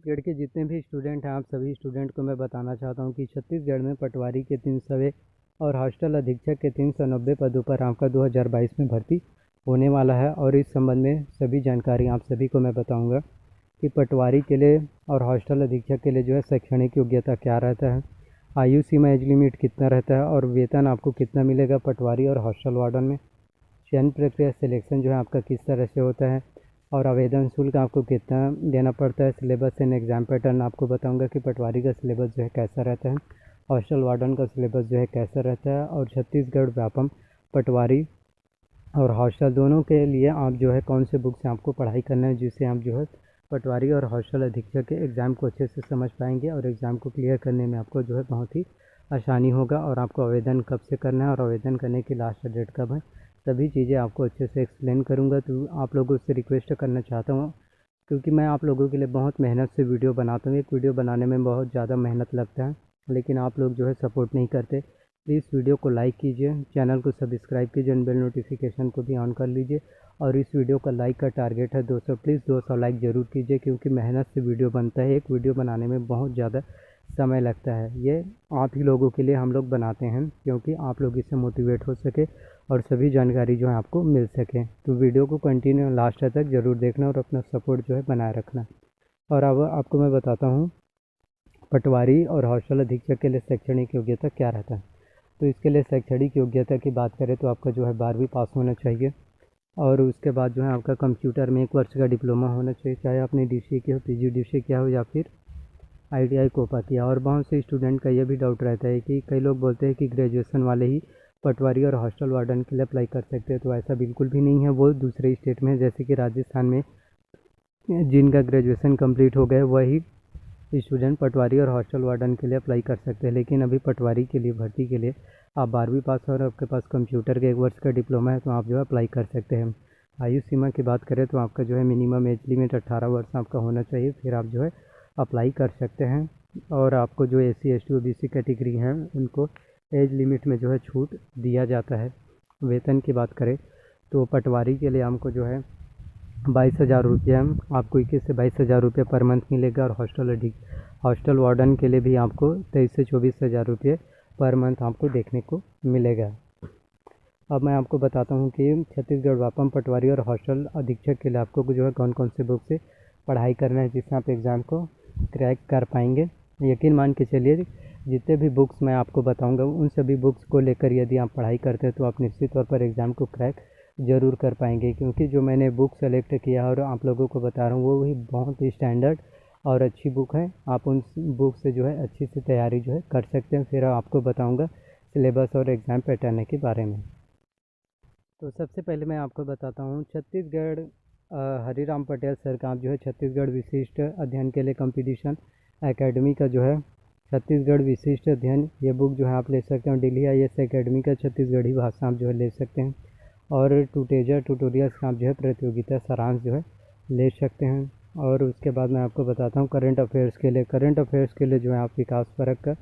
छत्तीसगढ़ के जितने भी स्टूडेंट हैं, आप सभी स्टूडेंट को मैं बताना चाहता हूं कि छत्तीसगढ़ में पटवारी के 300 और हॉस्टल अधीक्षक के 390 पदों पर आपका 2022 में भर्ती होने वाला है। और इस संबंध में सभी जानकारी आप सभी को मैं बताऊंगा कि पटवारी के लिए और हॉस्टल अधीक्षक के लिए जो है शैक्षणिक योग्यता क्या रहता है, आयु सीमा एज लिमिट कितना रहता है और वेतन आपको कितना मिलेगा पटवारी और हॉस्टल वार्डन में, चयन प्रक्रिया सिलेक्शन जो है आपका किस तरह से होता है और आवेदन शुल्क आपको कितना देना पड़ता है, सिलेबस एंड एग्ज़ाम पैटर्न आपको बताऊंगा कि पटवारी का सिलेबस जो है कैसा रहता है, हॉस्टल वार्डन का सिलेबस जो है कैसा रहता है। और छत्तीसगढ़ व्यापम पटवारी और हॉस्टल दोनों के लिए आप जो है कौन से बुक से आपको पढ़ाई करना है, जिससे आप जो है पटवारी और हॉस्टल अधीक्षक के एग्ज़ाम को अच्छे से समझ पाएंगे और एग्ज़ाम को क्लियर करने में आपको जो है बहुत ही आसानी होगा। और आपको आवेदन कब से करना है और आवेदन करने की लास्ट डेट कब है, सभी चीज़ें आपको अच्छे से एक्सप्लेन करूँगा। तो आप लोगों से रिक्वेस्ट करना चाहता हूँ, क्योंकि मैं आप लोगों के लिए बहुत मेहनत से वीडियो बनाता हूँ। एक वीडियो बनाने में बहुत ज़्यादा मेहनत लगता है, लेकिन आप लोग जो है सपोर्ट नहीं करते। प्लीज़ वीडियो को लाइक कीजिए, चैनल को सब्सक्राइब कीजिए, बेल नोटिफिकेशन को भी ऑन कर लीजिए। और इस वीडियो का लाइक का टारगेट है 200, प्लीज़ 200 लाइक ज़रूर कीजिए, क्योंकि मेहनत से वीडियो बनता है। एक वीडियो बनाने में बहुत ज़्यादा समय लगता है। ये आप ही लोगों के लिए हम लोग बनाते हैं, क्योंकि आप लोग इससे मोटिवेट हो सके और सभी जानकारी जो है आपको मिल सके। तो वीडियो को कंटिन्यू लास्ट तक ज़रूर देखना और अपना सपोर्ट जो है बनाए रखना। और अब आपको मैं बताता हूँ पटवारी और हॉस्टल अधीक्षक के लिए शैक्षणिक योग्यता क्या रहता है। तो इसके लिए शैक्षणिक योग्यता की बात करें तो आपका जो है 12वीं पास होना चाहिए और उसके बाद जो है आपका कंप्यूटर में 1 वर्ष का डिप्लोमा होना चाहिए, चाहे आपने DCA किया हो, PGDCA किया हो या फिर ITI कोपा किया। और बहुत से स्टूडेंट का ये भी डाउट रहता है कि कई लोग बोलते हैं कि ग्रेजुएशन वाले ही पटवारी और हॉस्टल वार्डन के लिए अप्लाई कर सकते हैं। तो ऐसा बिल्कुल भी नहीं है। वो दूसरे स्टेट में, जैसे कि राजस्थान में जिनका ग्रेजुएशन कंप्लीट हो गया वही स्टूडेंट पटवारी और हॉस्टल वार्डन के लिए अप्लाई कर सकते हैं। लेकिन अभी पटवारी के लिए भर्ती के लिए आप 12वीं पास और आपके पास कंप्यूटर के 1 वर्ष का डिप्लोमा है तो आप जो है अप्लाई कर सकते हैं। आयु सीमा की बात करें तो आपका जो है मिनिमम एज लिमिट 18 वर्ष आपका होना चाहिए, फिर आप जो है अप्लाई कर सकते हैं। और आपको जो SC ST OBC कैटेगरी हैं उनको एज लिमिट में जो है छूट दिया जाता है। वेतन की बात करें तो पटवारी के लिए हमको जो है 22,000 रुपये आपको 21 से 22,000 रुपये पर मंथ मिलेगा। और हॉस्टल वार्डन के लिए भी आपको 23 से 24,000 रुपये पर मंथ आपको देखने को मिलेगा। अब मैं आपको बताता हूँ कि छत्तीसगढ़ व्यापम पटवारी और हॉस्टल अधीक्षक के लिए आपको जो है कौन कौन से बुक से पढ़ाई करना है, जिससे आप एग्ज़ाम को क्रैक कर पाएंगे। यकीन मान के चलिए जितने भी बुक्स मैं आपको बताऊंगा उन सभी बुक्स को लेकर यदि आप पढ़ाई करते हैं तो आप निश्चित तौर पर एग्ज़ाम को क्रैक ज़रूर कर पाएंगे। क्योंकि जो मैंने बुक सेलेक्ट किया और आप लोगों को बता रहा हूँ वो भी बहुत ही स्टैंडर्ड और अच्छी बुक है। आप उन बुक से जो है अच्छी से तैयारी जो है कर सकते हैं। फिर आपको बताऊँगा सिलेबस और एग्ज़ाम पैटर्न के बारे में। तो सबसे पहले मैं आपको बताता हूँ छत्तीसगढ़ हरिराम पटेल सर का जो है छत्तीसगढ़ विशिष्ट अध्ययन के लिए कंपटीशन एकेडमी का जो है छत्तीसगढ़ विशिष्ट अध्ययन, ये बुक जो है आप ले सकते हैं। दिल्ली IAS एकेडमी का छत्तीसगढ़ी भाषा आप जो है ले सकते हैं। और टूटेजर ट्यूटोरियल्स का आप जो है प्रतियोगिता सारांश जो है ले सकते हैं। और उसके बाद मैं आपको बताता हूँ करंट अफेयर्स के लिए जो है आप विकास परक का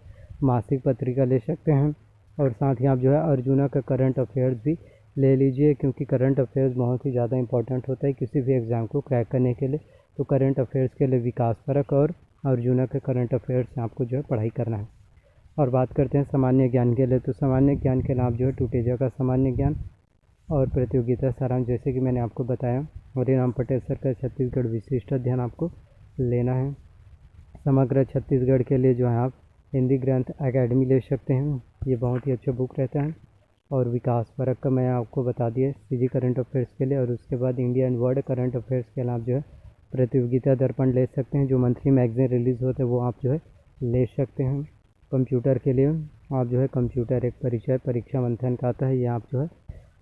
मासिक पत्रिका ले सकते हैं। और साथ ही आप जो है अर्जुना का करंट अफेयर्स भी ले लीजिए, क्योंकि करंट अफेयर्स बहुत ही ज़्यादा इंपॉर्टेंट होता है किसी भी एग्ज़ाम को क्रैक करने के लिए। तो करंट अफेयर्स के लिए विकास परक और अर्जुना के करंट अफेयर्स से आपको जो है पढ़ाई करना है। और बात करते हैं सामान्य ज्ञान के लिए, तो सामान्य ज्ञान के लिए आप जो है टूटेजा का सामान्य ज्ञान और प्रतियोगिता सारांश, जैसे कि मैंने आपको बताया, हरिराम पटेल सर का छत्तीसगढ़ विशिष्ट अध्ययन आपको लेना है। समग्र छत्तीसगढ़ के लिए जो है आप हिंदी ग्रंथ एकेडमी ले सकते हैं, ये बहुत ही अच्छा बुक रहता है। और विकास परक का मैं आपको बता दिया CG करंट अफेयर्स के लिए। और उसके बाद India and world current affairs के लिए आप जो है प्रतियोगिता दर्पण ले सकते हैं, जो मंथली मैगजीन रिलीज़ होते हैं वो आप जो है ले सकते हैं। कंप्यूटर के लिए आप जो है कंप्यूटर एक परिचय परीक्षा मंथन का आता है, ये आप जो है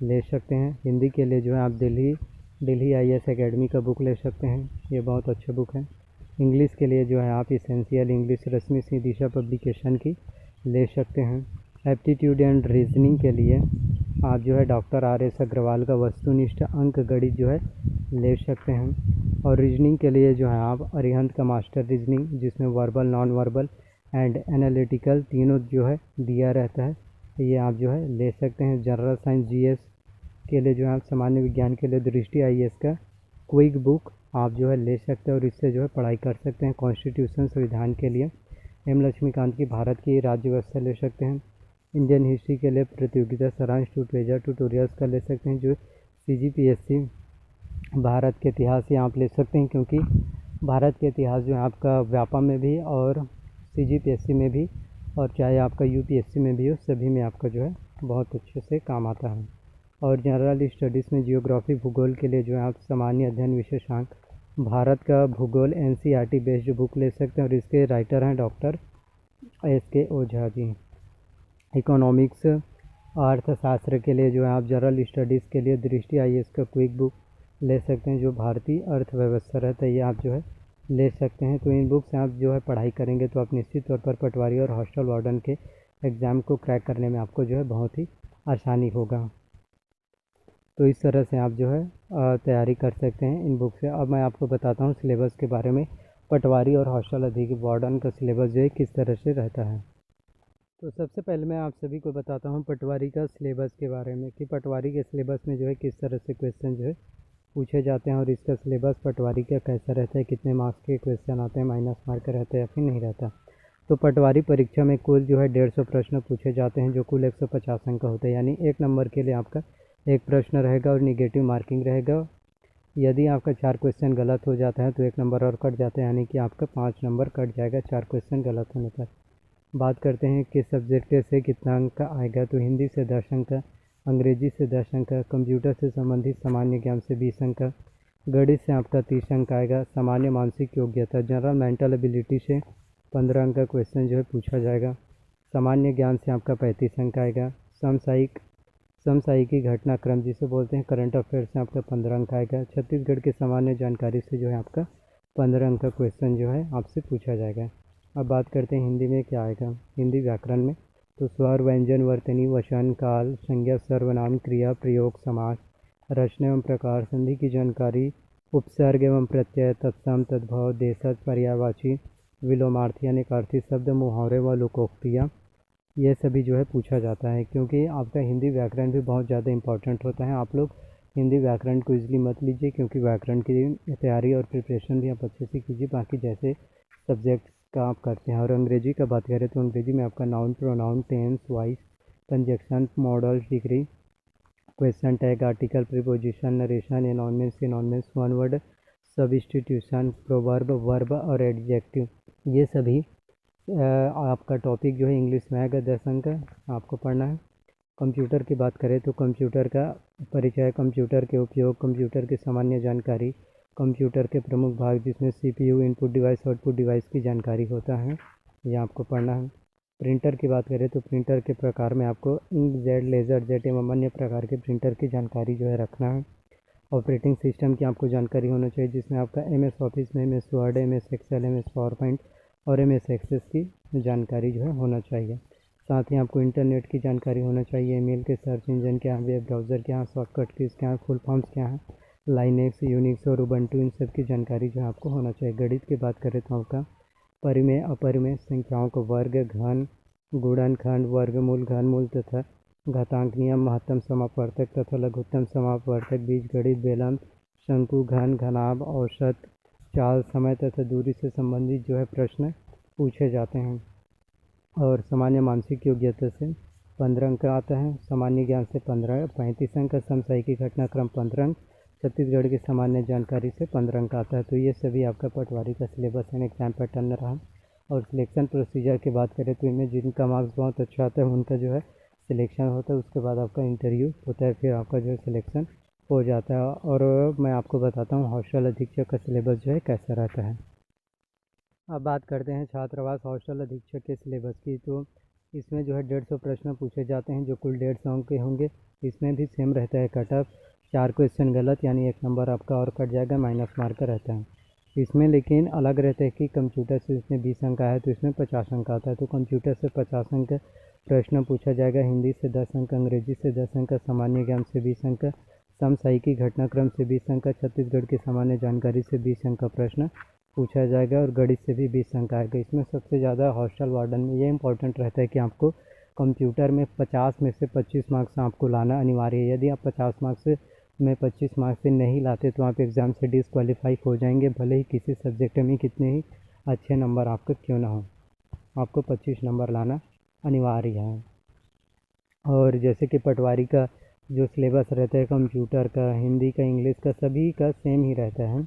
ले सकते हैं। हिंदी के लिए जो है आप दिल्ली IAS एकेडमी का बुक ले सकते हैं, ये बहुत अच्छा बुक है। इंग्लिश के लिए जो है आप इसेंशियल इंग्लिश रश्मि सिंह दिशा पब्लिकेशन की ले सकते हैं। एप्टीट्यूड एंड रीजनिंग के लिए आप जो है डॉक्टर RS अग्रवाल का वस्तुनिष्ठ अंक गणित जो है ले सकते हैं। और रीजनिंग के लिए जो है आप अरिहंत का मास्टर रीजनिंग, जिसमें verbal, non verbal and analytical तीनों जो है दिया रहता है, ये आप जो है ले सकते हैं। जनरल साइंस GS के लिए जो है आप सामान्य विज्ञान के लिए दृष्टि IAS का क्विक बुक आप जो है ले सकते हैं और इससे जो है पढ़ाई कर सकते हैं। कॉन्स्टिट्यूशन संविधान के लिए एम लक्ष्मीकांत की भारत की राज्य व्यवस्था ले सकते हैं। इंडियन हिस्ट्री के लिए प्रतियोगिता सारांश ट्यूटोरियल्स का ले सकते हैं। जो CGPSC भारत के इतिहास यहाँ आप ले सकते हैं, क्योंकि भारत के इतिहास जो है आपका व्यापम में भी और CGPSC में भी और चाहे आपका UPSC में भी हो, सभी में आपका जो है बहुत अच्छे से काम आता है। और जनरल स्टडीज़ में जियोग्राफी भूगोल के लिए जो है आप सामान्य अध्ययन विशेषांक भारत का भूगोल NCERT बेस्ड बुक ले सकते हैं और इसके राइटर हैं doctor SK Ojha ji. Economics अर्थशास्त्र के लिए जो है आप जनरल स्टडीज़ के लिए दृष्टि IAS का क्विक बुक ले सकते हैं। जो भारतीय अर्थव्यवस्था रहता है ये आप जो है ले सकते हैं। तो इन बुक से आप जो है पढ़ाई करेंगे तो आप निश्चित तौर पर पटवारी और हॉस्टल वार्डन के एग्ज़ाम को क्रैक करने में आपको जो है बहुत ही आसानी होगा। तो इस तरह से आप जो है तैयारी कर सकते हैं इन बुक से। अब मैं आपको बताता हूँ सिलेबस के बारे में। पटवारी और हॉस्टल अधीक्षक वार्डन का सिलेबस जो है किस तरह से रहता है। तो सबसे पहले मैं आप सभी को बताता हूँ पटवारी का सिलेबस के बारे में, कि पटवारी के सिलेबस में जो है किस तरह से क्वेश्चन जो है पूछे जाते हैं और इसका सिलेबस पटवारी का कैसा रहता है, कितने मार्क्स के क्वेश्चन आते हैं, माइनस मार्क रहते हैं या फिर नहीं रहता। तो पटवारी परीक्षा में कुल जो है 150 प्रश्न पूछे जाते हैं, जो कुल 150 अंक का होता है। यानी 1 नंबर के लिए आपका 1 प्रश्न रहेगा और निगेटिव मार्किंग रहेगा। यदि आपका 4 क्वेश्चन गलत हो जाता है तो 1 नंबर और कट जाता है, यानी कि आपका 5 नंबर कट जाएगा 4 क्वेश्चन गलत होने पर। बात करते हैं किस सब्जेक्ट से कितना अंक का आएगा। तो हिंदी से 10 अंक का, अंग्रेजी से 10 अंक का, कंप्यूटर से संबंधित सामान्य ज्ञान से 20 अंक का, गणित से आपका 30 अंक आएगा, सामान्य मानसिक योग्यता जनरल मेंटल एबिलिटी से 15 अंक का क्वेश्चन जो है पूछा जाएगा। सामान्य ज्ञान से आपका 35 अंक आएगा। समसामयिकी घटनाक्रम जिसे बोलते हैं करंट अफेयर से आपका 15 अंक आएगा। छत्तीसगढ़ की सामान्य जानकारी से जो है आपका 15 अंक का क्वेश्चन जो है आपसे पूछा जाएगा। अब बात करते हैं हिंदी में क्या आएगा। हिंदी व्याकरण में तो स्वर, व्यंजन, वर्तनी, वचन, काल, संज्ञा, सर्वनाम, क्रिया, प्रयोग, समास, रचना एवं प्रकार, संधि की जानकारी, उपसर्ग एवं प्रत्यय, तत्सम, तद्भव, देशज, पर्यायवाची, विलोमार्थी, अनेकार्थी शब्द, मुहावरे व लोकोक्तियाँ, ये सभी जो है पूछा जाता है। क्योंकि आपका हिंदी व्याकरण भी बहुत ज़्यादा इंपॉर्टेंट होता है। आप लोग हिंदी व्याकरण को ईजिली मत लीजिए, क्योंकि व्याकरण की तैयारी और प्रिपरेशन भी आप अच्छे से कीजिए बाकी जैसे सब्जेक्ट्स का आप करते हैं। और अंग्रेजी का बात करें तो अंग्रेजी में आपका noun, pronoun, tense, voice, conjunction, modal, degree, question tag, article, preposition, narration, announcements, one word substitution, proverb, verb और एडजेक्टिव, ये सभी आपका टॉपिक जो है इंग्लिश में आएगा। 10 अंक आपको पढ़ना है। कंप्यूटर की बात करें तो कंप्यूटर का परिचय, कंप्यूटर के उपयोग, कंप्यूटर की सामान्य जानकारी, कंप्यूटर के प्रमुख भाग जिसमें CPU, input device, output device की जानकारी होता है, ये आपको पढ़ना है। प्रिंटर की बात करें तो प्रिंटर के प्रकार में आपको इंकजेट, लेज़रजेट एवं अन्य प्रकार के प्रिंटर की जानकारी जो है रखना है। ऑपरेटिंग सिस्टम की आपको जानकारी होना चाहिए, जिसमें आपका MS ऑफिस में MS word, MS excel, MS PowerPoint और MS एक्सेस की जानकारी जो है होना चाहिए। साथ ही आपको इंटरनेट की जानकारी होना चाहिए, ईमेल के सर्च इंजन क्या है, वेब ब्राउज़र क्या है, शॉर्टकट कीज़ क्या है, फुल फॉर्म्स क्या है, लाइनेक्स, यूनिक्स और उबंटू, इन सब की जानकारी जो है आपको होना चाहिए। गणित की बात करें तो आपका परिमेय, अपरिमेय संख्याओं को वर्ग, घन, गुणनखंड, वर्गमूल, घनमूल तथा घातांक, नियम, महत्तम समापवर्तक तथा लघुत्तम समापवर्तक, बीजगणित, बेलन, शंकु, घन, घनाभ, औसत, चाल, समय तथा दूरी से संबंधित जो है प्रश्न पूछे जाते हैं। और सामान्य मानसिक योग्यता से 15 अंक आता है, सामान्य ज्ञान से 35 अंक, समसामयिकी घटनाक्रम 15 अंक, छत्तीसगढ़ की सामान्य जानकारी से 15 अंक आता है। तो ये सभी आपका पटवारी का सिलेबस एंड एग्जाम पैटर्न रहा। और सिलेक्शन प्रोसीजर की बात करें तो इनमें जिनका मार्क्स बहुत अच्छा आता है उनका जो है सिलेक्शन होता है, उसके बाद आपका इंटरव्यू होता है, फिर आपका जो है सिलेक्शन हो जाता है। और मैं आपको बताता हूँ हॉस्टल अधीक्षक का सिलेबस जो है कैसा रहता है। अब बात करते हैं छात्रावास हॉस्टल अधीक्षक के सिलेबस की। तो इसमें जो है 150 प्रश्न पूछे जाते हैं, जो कुल 150 अंक के होंगे। इसमें भी सेम रहता है कट ऑफ, 4 क्वेश्चन गलत यानी 1 नंबर आपका और कट जाएगा, माइनस मार्क रहता है इसमें। लेकिन अलग रहता है कि कंप्यूटर से इसमें 20 अंक आया है तो इसमें 50 अंक आता है। तो कंप्यूटर से 50 अंक प्रश्न पूछा जाएगा, हिंदी से 10 अंक, अंग्रेजी से 10 अंक, सामान्य ज्ञान से 20 अंक, समसामयिकी घटनाक्रम से 20 अंक, छत्तीसगढ़ की सामान्य जानकारी से 20 अंक का प्रश्न पूछा जाएगा और गणित से भी 20 अंक आएगा। इसमें सबसे ज़्यादा हॉस्टल वार्डन में ये इंपॉर्टेंट रहता है कि आपको कंप्यूटर में 50 में से 25 मार्क्स आपको लाना अनिवार्य है। यदि आप 50 मार्क्स से में 25 मार्क्स से नहीं लाते तो आप एग्ज़ाम से डिसक्वालीफाई हो जाएंगे, भले ही किसी सब्जेक्ट में कितने ही अच्छे नंबर आपके क्यों ना हो। आपको 25 नंबर लाना अनिवार्य है। और जैसे कि पटवारी का जो सिलेबस रहता है कंप्यूटर का, हिंदी का, इंग्लिश का, सभी का सेम ही रहता है,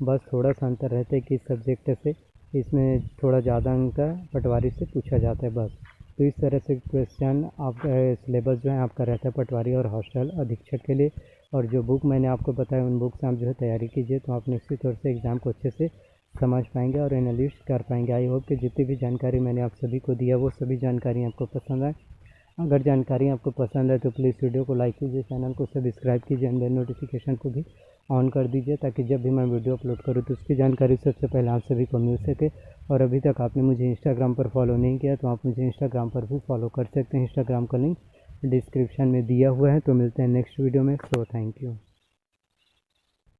बस थोड़ा सा अंतर रहता है कि इस सब्जेक्ट से इसमें थोड़ा ज़्यादा अंक का पटवारी से पूछा जाता है बस। तो इस तरह से क्वेश्चन आपका सिलेबस जो है आपका रहता है पटवारी और हॉस्टल अधीक्षक के लिए। और जो बुक मैंने आपको बताया उन बुक से आप जो है तैयारी कीजिए, तो आप निश्चित तौर से एग्ज़ाम को अच्छे से समझ पाएंगे और एनालिस्ट कर पाएंगे। आई होप कि जितनी भी जानकारी मैंने आप सभी को दिया वो सभी जानकारी आपको पसंद आए। अगर जानकारी आपको पसंद है तो प्लीज़ वीडियो को लाइक कीजिए, चैनल को सब्सक्राइब कीजिए, एंड बेल नोटिफिकेशन को भी ऑन कर दीजिए, ताकि जब भी मैं वीडियो अपलोड करूँ तो उसकी जानकारी सबसे पहले आप सभी को मिल सके। और अभी तक आपने मुझे इंस्टाग्राम पर फॉलो नहीं किया तो आप मुझे इंस्टाग्राम पर भी फॉलो कर सकते हैं। इंस्टाग्राम का लिंक डिस्क्रिप्शन में दिया हुआ है। तो मिलते हैं नेक्स्ट वीडियो में। So thank you.